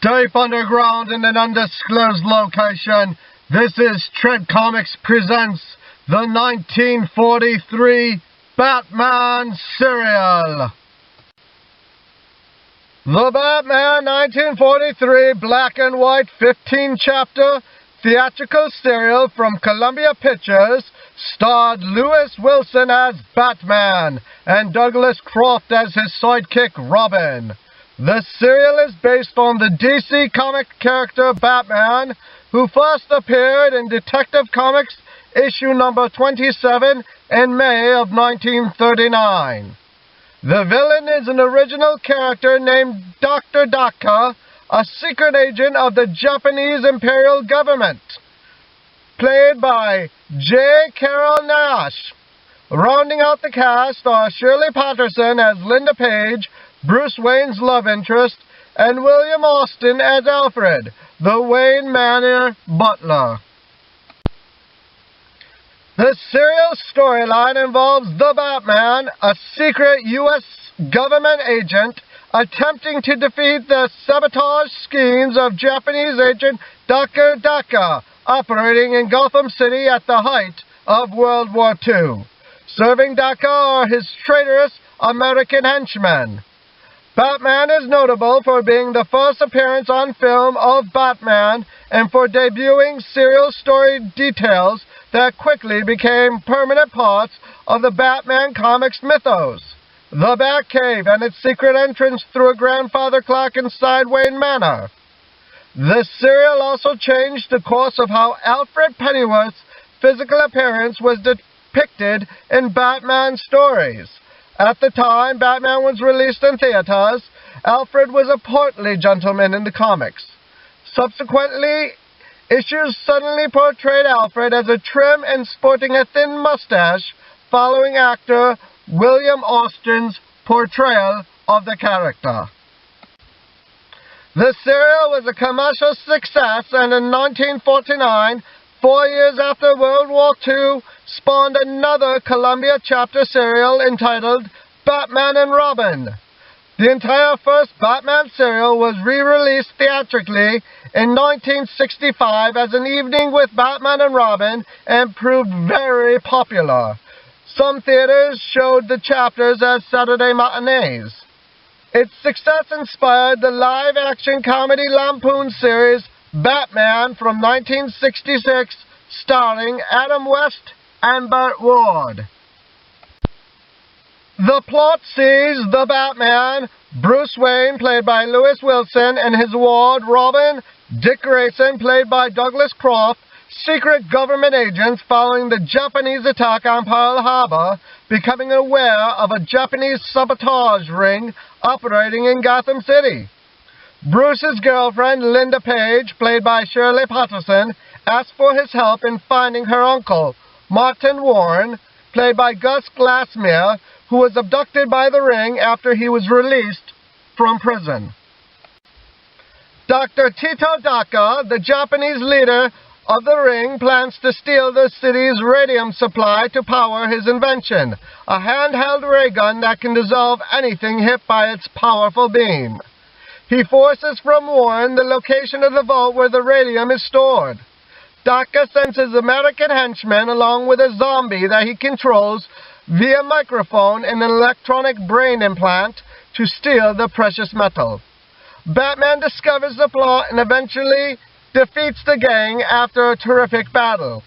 Deep underground in an undisclosed location, this is Tread Comics presents the 1943 Batman serial. The Batman 1943 black and white 15-chapter theatrical serial from Columbia Pictures starred Lewis Wilson as Batman and Douglas Croft as his sidekick Robin. The serial is based on the DC comic character Batman, who first appeared in Detective Comics issue number 27 in May of 1939. The villain is an original character named Dr. Daka, a secret agent of the Japanese Imperial government, played by Carrol Naish. Rounding out the cast are Shirley Patterson as Linda Page, Bruce Wayne's love interest, and William Austin as Alfred, the Wayne Manor butler. The serial storyline involves the Batman, a secret U.S. government agent, attempting to defeat the sabotage schemes of Japanese agent Daka, operating in Gotham City at the height of World War II. Serving Daka are his traitorous American henchmen. Batman is notable for being the first appearance on film of Batman and for debuting serial story details that quickly became permanent parts of the Batman comics mythos. The Batcave and its secret entrance through a grandfather clock inside Wayne Manor. The serial also changed the course of how Alfred Pennyworth's physical appearance was depicted in Batman stories. At the time Batman was released in theaters, Alfred was a portly gentleman in the comics. Subsequently, issues suddenly portrayed Alfred as a trim and sporting a thin mustache, following actor William Austin's portrayal of the character. The serial was a commercial success, and in 1949, 4 years after World War II, spawned another Columbia chapter serial entitled Batman and Robin. The entire first Batman serial was re-released theatrically in 1965 as an evening with Batman and Robin and proved very popular. Some theaters showed the chapters as Saturday matinees. Its success inspired the live-action comedy Lampoon series Batman from 1966, starring Adam West and Burt Ward. The plot sees the Batman, Bruce Wayne, played by Lewis Wilson, and his ward, Robin, Dick Grayson, played by Douglas Croft, secret government agents following the Japanese attack on Pearl Harbor, becoming aware of a Japanese sabotage ring operating in Gotham City. Bruce's girlfriend, Linda Page, played by Shirley Patterson, asks for his help in finding her uncle, Martin Warren, played by Gus Glassmere, who was abducted by the ring after he was released from prison. Dr. Tito Daka, the Japanese leader of the ring, plans to steal the city's radium supply to power his invention, a handheld ray gun that can dissolve anything hit by its powerful beam. He forces from Warren the location of the vault where the radium is stored. Daka sends his American henchmen along with a zombie that he controls via microphone and an electronic brain implant to steal the precious metal. Batman discovers the plot and eventually defeats the gang after a terrific battle.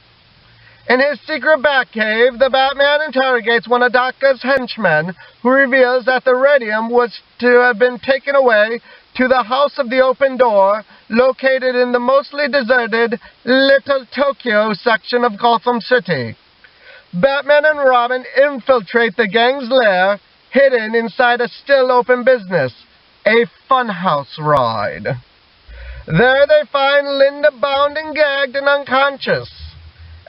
In his secret Batcave, the Batman interrogates one of Daka's henchmen, who reveals that the radium was to have been taken away to the House of the Open Door, located in the mostly deserted Little Tokyo section of Gotham City. Batman and Robin infiltrate the gang's lair, hidden inside a still-open business, a funhouse ride. There they find Linda bound and gagged and unconscious.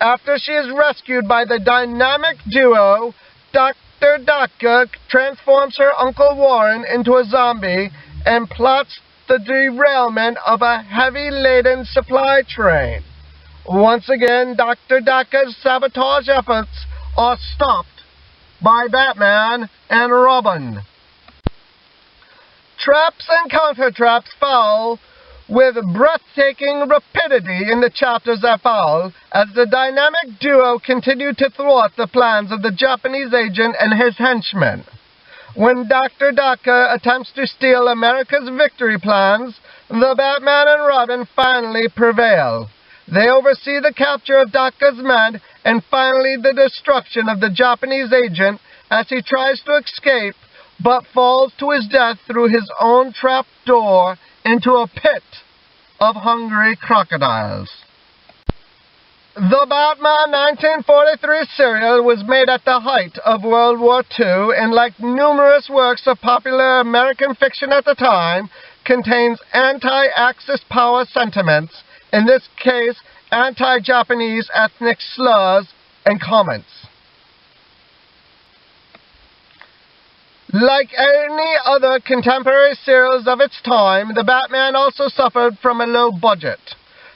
After she is rescued by the dynamic duo, Dr. Daka transforms her Uncle Warren into a zombie and plots the derailment of a heavy-laden supply train. Once again, Dr. Daka's sabotage efforts are stopped by Batman and Robin. Traps and counter-traps follow with breathtaking rapidity in the chapters that follow, as the dynamic duo continue to thwart the plans of the Japanese agent and his henchmen. When Dr. Daka attempts to steal America's victory plans, the Batman and Robin finally prevail. They oversee the capture of Daka's men and finally the destruction of the Japanese agent as he tries to escape but falls to his death through his own trap door into a pit of hungry crocodiles. The Batman 1943 serial was made at the height of World War II and, like numerous works of popular American fiction at the time, contains anti-Axis power sentiments, in this case anti-Japanese ethnic slurs and comments. Like any other contemporary serials of its time, the Batman also suffered from a low budget.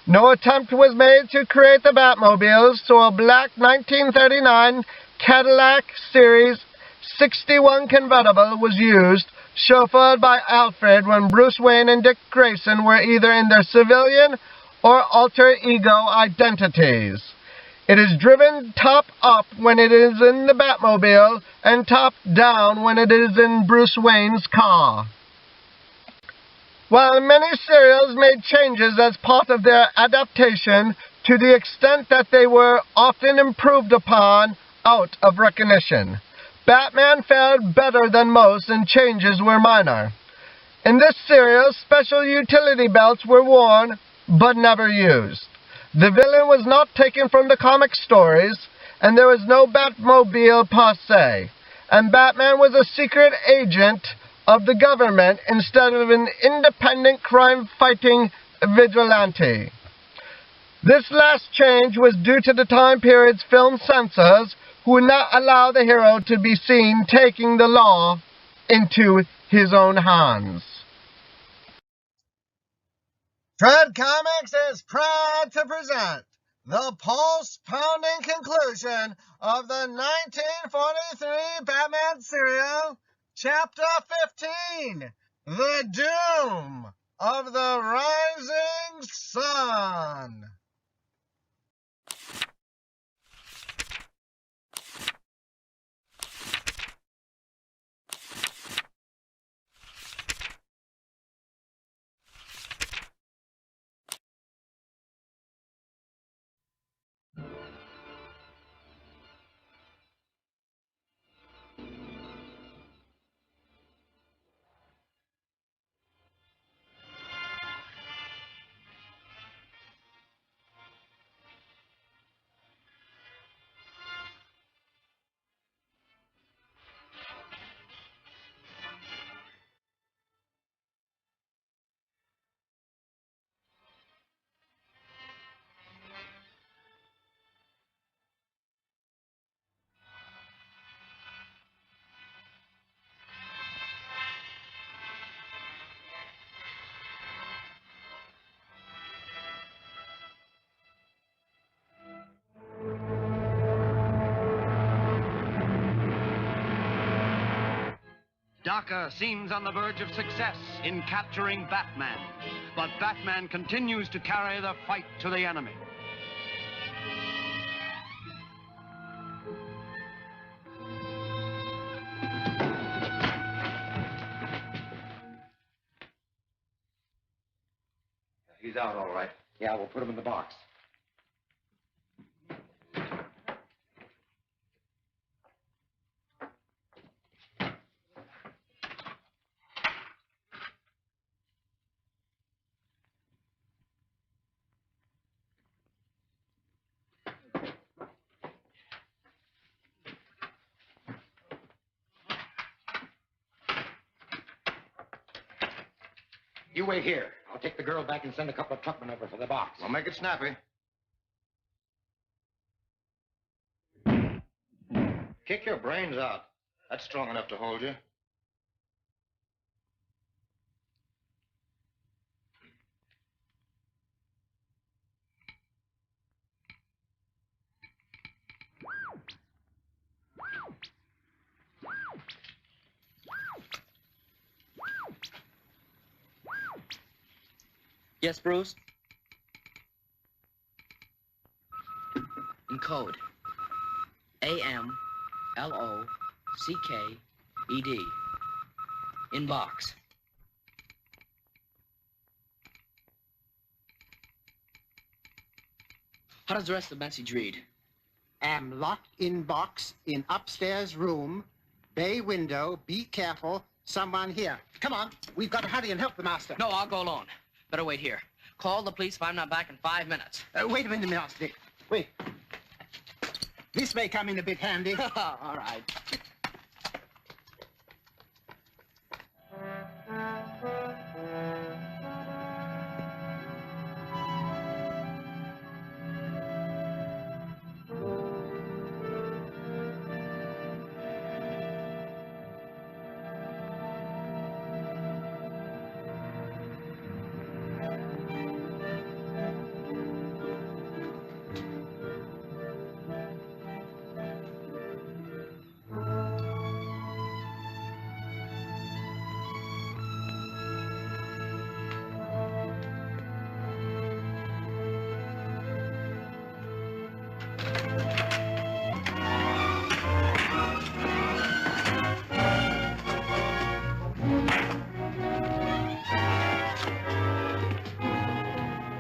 No attempt was made to create the Batmobiles, so a black 1939 Cadillac Series 61 convertible was used, chauffeured by Alfred, when Bruce Wayne and Dick Grayson were either in their civilian or alter ego identities. It is driven top up when it is in the Batmobile and top down when it is in Bruce Wayne's car. While many serials made changes as part of their adaptation, to the extent that they were often improved upon out of recognition, Batman fared better than most and changes were minor. In this serial, special utility belts were worn but never used. The villain was not taken from the comic stories, and there was no Batmobile per se, and Batman was a secret agent of the government instead of an independent crime-fighting vigilante. This last change was due to the time period's film censors, who would not allow the hero to be seen taking the law into his own hands. Dread Comics is proud to present the pulse-pounding conclusion of the 1943 Batman serial, Chapter 15, The Doom of the Rising Sun. Daka seems on the verge of success in capturing Batman, but Batman continues to carry the fight to the enemy. He's out, all right. Yeah, we'll put him in the box. You wait here. I'll take the girl back and send a couple of truckmen over for the box. We'll make it snappy. Kick your brains out. That's strong enough to hold you. Yes, Bruce? In code. A-M-L-O-C-K-E-D. In box. How does the rest of the message read? Am locked in box in upstairs room. Bay window. Be careful. Someone here. Come on. We've got to hurry and help the master. No, I'll go alone. Better wait here. Call the police if I'm not back in 5 minutes. Wait a minute, Master. Wait. This may come in a bit handy. All right.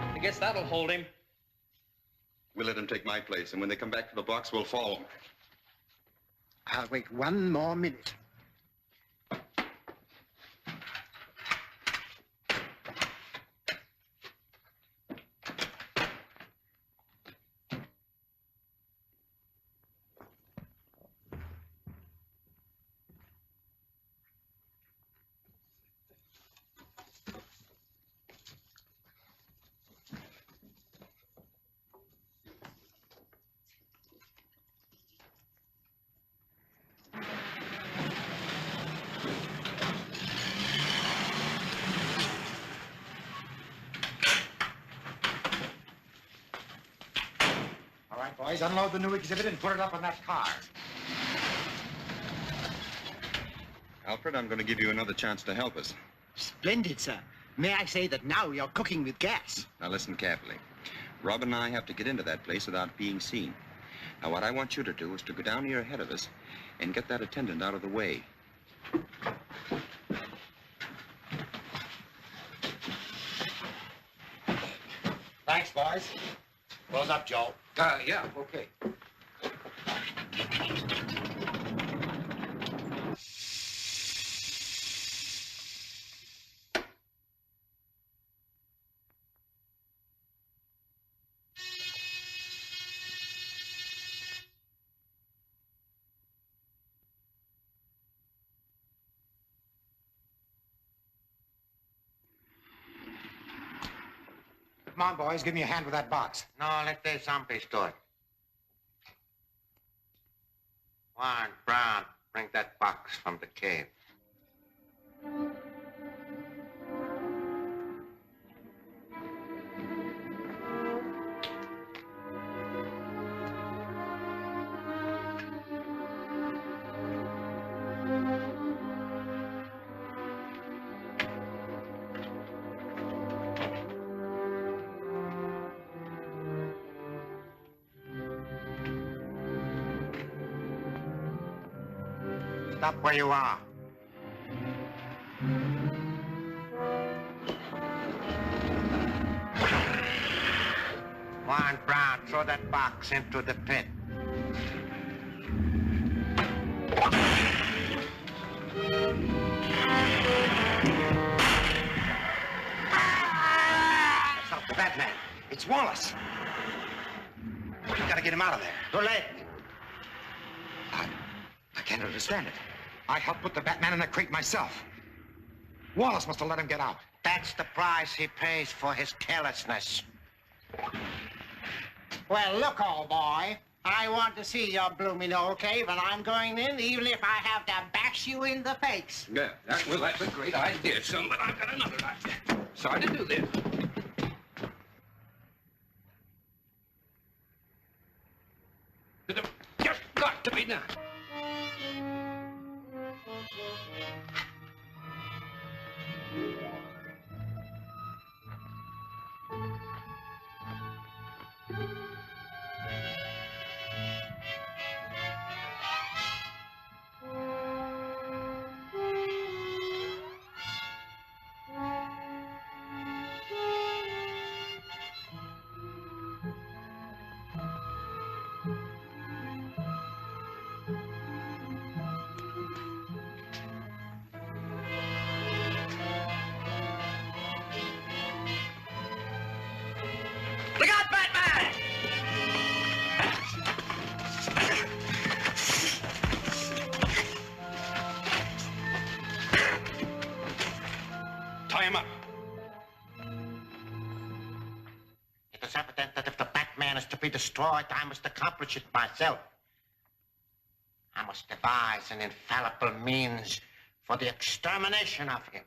I guess that'll hold him. We'll let him take my place, and when they come back for the box, we'll follow him. I'll wait 1 more minute. All right, boys, unload the new exhibit and put it up on that car. Alfred, I'm going to give you another chance to help us. Splendid, sir. May I say that now you're cooking with gas? Now listen carefully. Rob and I have to get into that place without being seen. Now what I want you to do is to go down here ahead of us and get that attendant out of the way. Thanks, boys. Close up, Joe. Yeah, okay. Come on, boys, give me a hand with that box. No, let the zombies do it. Warren, Brown, bring that box from the cave. Stop where you are. Warren, Brown, throw that box into the pit. That's not the Batman. It's Wallace. We gotta get him out of there. Too late. I can't understand it. I helped put the Batman in the crate myself. Wallace must have let him get out. That's the price he pays for his carelessness. Well, look, old boy. I want to see your blooming old cave, and I'm going in even if I have to bash you in the face. Yeah, that's a great idea, son, but I've got another idea. Sorry to do this. Just got to be done. It is evident that if the Batman is to be destroyed, I must accomplish it myself. I must devise an infallible means for the extermination of him.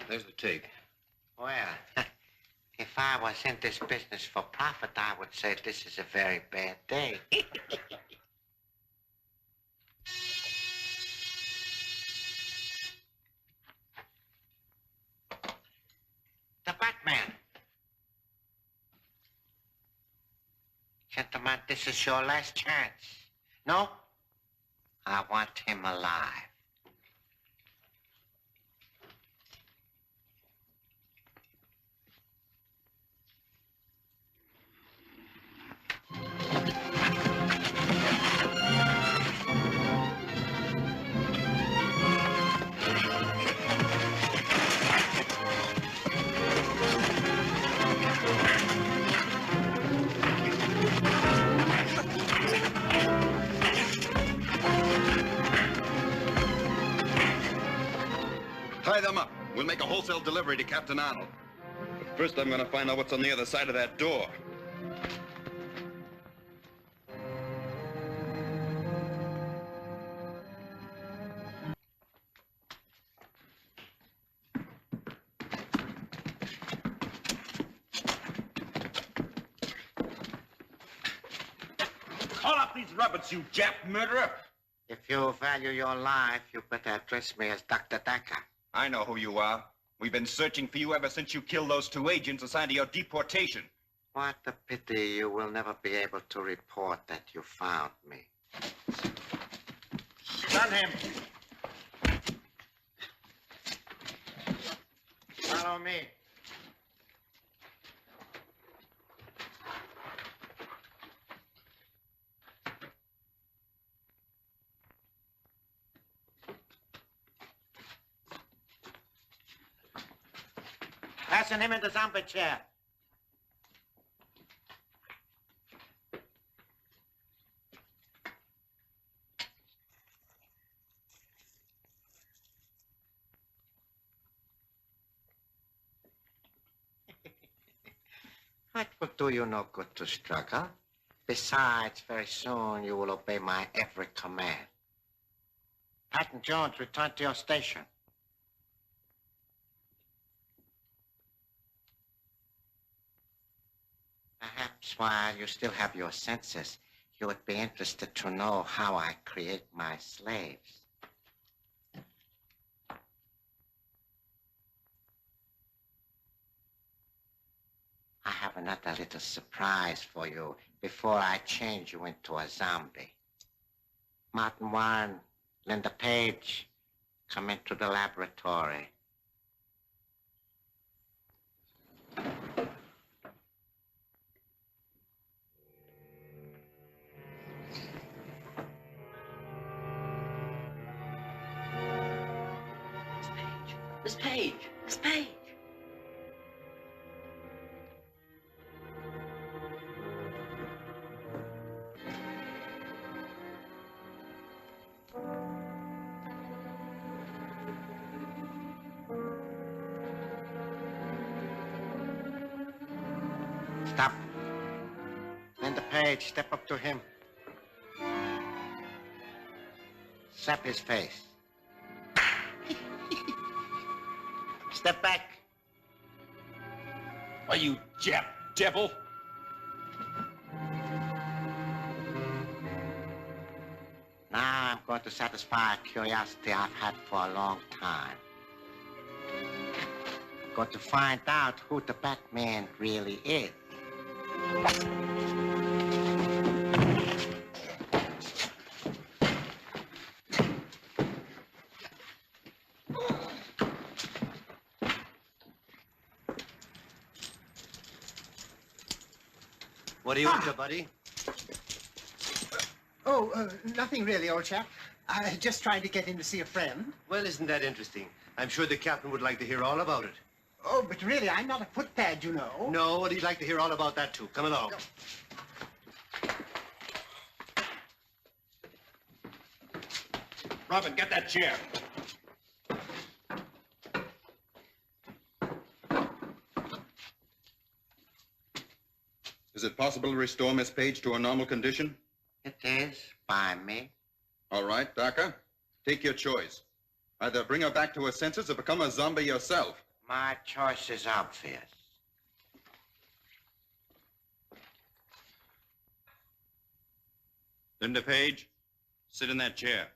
There's the take. Well, if I was in this business for profit, I would say this is a very bad day. The Batman. Gentlemen, this is your last chance. No? I want him alive. Tie them up. We'll make a wholesale delivery to Captain Arnold. But first, I'm gonna find out what's on the other side of that door. Call up these rabbits, you Jap murderer! If you value your life, you better address me as Dr. Daka. I know who you are. We've been searching for you ever since you killed those 2 agents assigned to your deportation. What a pity you will never be able to report that you found me. Gun him! Follow me. Fasten him in the zombie chair. It will do you no good to struggle. Besides, very soon you will obey my every command. Patton Jones, return to your station. Perhaps while you still have your senses, you would be interested to know how I create my slaves. I have another little surprise for you before I change you into a zombie. Martin Warren, Linda Page, come into the laboratory. Miss Page! Miss Page! Stop. Linda Page, step up to him. Slap his face. Step back. Are you Jap devil? Now I'm going to satisfy a curiosity I've had for a long time. I'm going to find out who the Batman really is. What are you up to, buddy? Oh, nothing really, old chap. Just trying to get in to see a friend. Well, isn't that interesting? I'm sure the captain would like to hear all about it. Oh, but really, I'm not a footpad, you know. No, but he'd like to hear all about that, too. Come along. Robin, get that chair. Is it possible to restore Miss Page to a normal condition? It is, by me. All right, Daka. Take your choice. Either bring her back to her senses or become a zombie yourself. My choice is obvious. Linda Page, sit in that chair.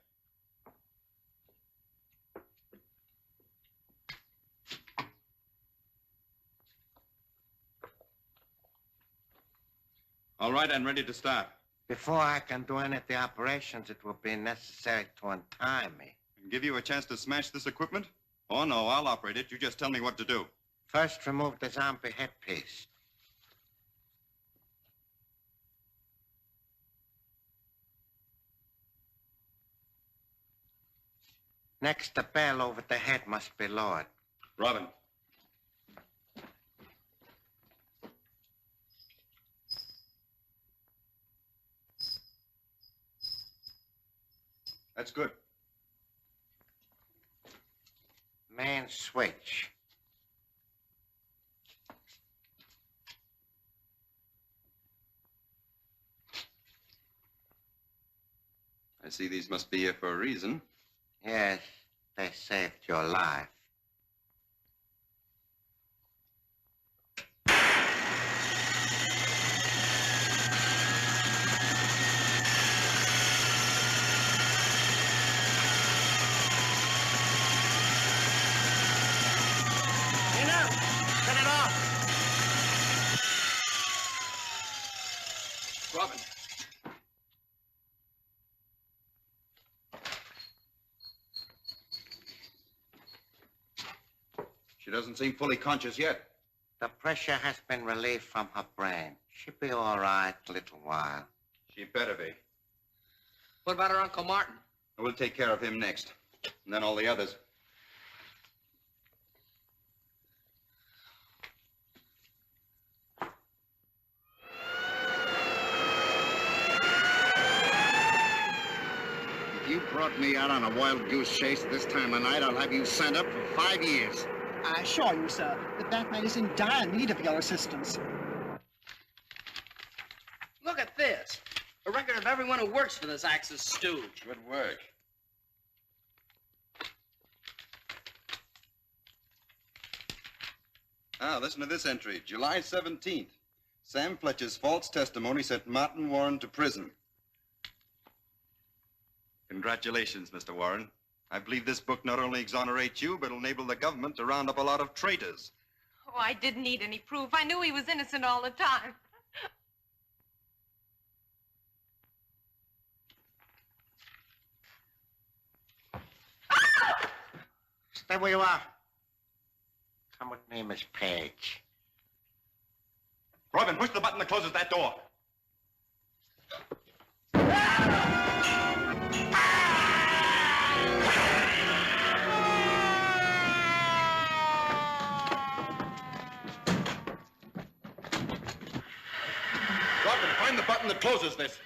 All right, I'm ready to start. Before I can do any of the operations, it will be necessary to untie me. And give you a chance to smash this equipment? Oh, no, I'll operate it. You just tell me what to do. First, remove the zombie headpiece. Next, the bell over the head must be lowered. Robin. That's good. Main switch. I see these must be here for a reason. Yes, they saved your life. Robin. She doesn't seem fully conscious yet. The pressure has been relieved from her brain. She'll be all right a little while. She better be. What about her Uncle Martin? We'll take care of him next. And then all the others. If you brought me out on a wild goose chase at this time of night, I'll have you sent up for 5 years. I assure you, sir, the Batman is in dire need of your assistance. Look at this. A record of everyone who works for this Axis stooge. Good work. Ah, listen to this entry. July 17th. Sam Fletcher's false testimony sent Martin Warren to prison. Congratulations, Mr. Warren. I believe this book not only exonerates you, but will enable the government to round up a lot of traitors. Oh, I didn't need any proof. I knew he was innocent all the time. Stay where you are. Come with me, Miss Page. Robin, push the button that closes that door. Robin, find the button that closes this.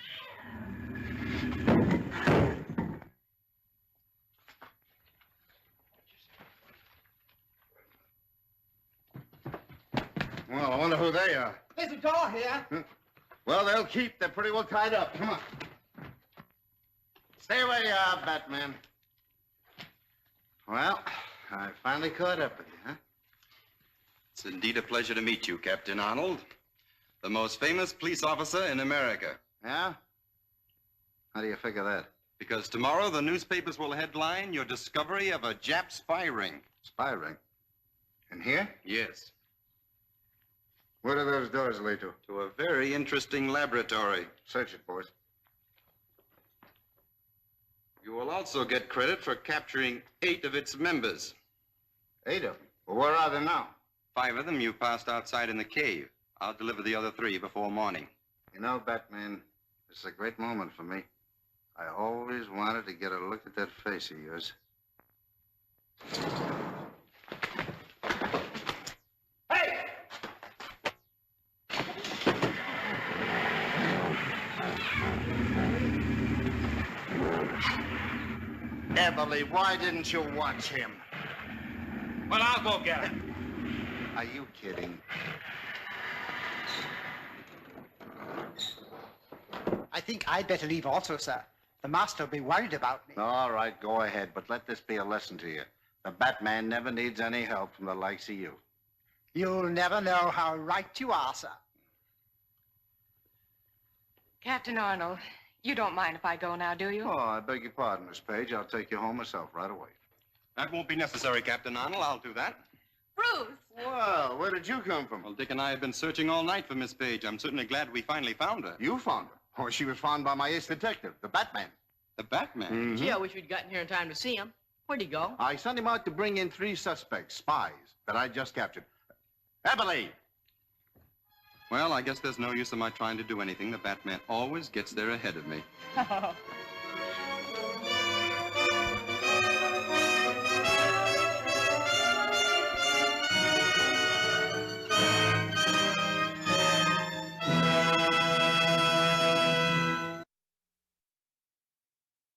Well, I wonder who they are. There's a door here. Well, they'll keep. They're pretty well tied up. Come on. Stay where you are, Batman. Well, I finally caught up with you, huh? It's indeed a pleasure to meet you, Captain Arnold. The most famous police officer in America. Yeah? How do you figure that? Because tomorrow the newspapers will headline your discovery of a Jap spy ring. Spy ring? In here? Yes. Where do those doors lead to? To a very interesting laboratory. Search it, boys. You will also get credit for capturing 8 of its members. 8 of them? Well, where are they now? 5 of them you passed outside in the cave. I'll deliver the other 3 before morning. You know, Batman, this is a great moment for me. I always wanted to get a look at that face of yours. Emily, why didn't you watch him? Well, I'll go get him. Are you kidding? I think I'd better leave also, sir. The master will be worried about me. All right, go ahead, but let this be a lesson to you. The Batman never needs any help from the likes of you. You'll never know how right you are, sir. Captain Arnold, you don't mind if I go now, do you? Oh, I beg your pardon, Miss Page. I'll take you home myself right away. That won't be necessary, Captain Arnold. I'll do that. Bruce! Well, where did you come from? Well, Dick and I have been searching all night for Miss Page. I'm certainly glad we finally found her. You found her? Oh, she was found by my ace detective, the Batman. The Batman? Mm-hmm. Gee, I wish we'd gotten here in time to see him. Where'd he go? I sent him out to bring in 3 suspects, spies, that I just captured. Emily! Well, I guess there's no use of my trying to do anything. The Batman always gets there ahead of me.